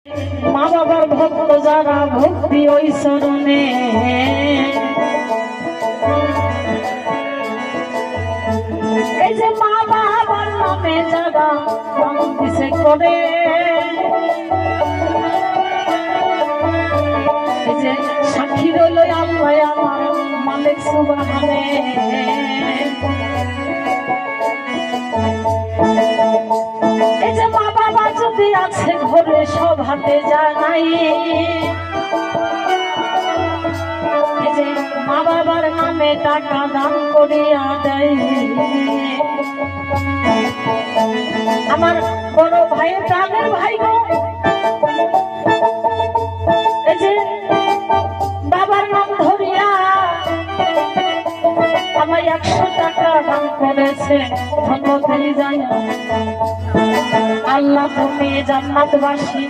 মা বাবার ভক্ত যারা ভক্তি ওই চরণে, এই যে মা বাবার নামে যারা নাম দিছে করে, এই যে সাক্ষী রইল আল্লাহ আমার মালিক সুবহানে। এই যে মা বাবা যদি আছে ঘরে সব হাতে জানাই, এই যে মা বাবার নামে টাকা দান করিয়া দেয়। আমার বড় ভাই প্রাণের ভাই গো, এই যে বাবার নাম ধরিয়া আমায় 100 টাকা দান করেছে, ধন্যবাদ জানাই। আল্লাহ তুমি জান্নাতবাসী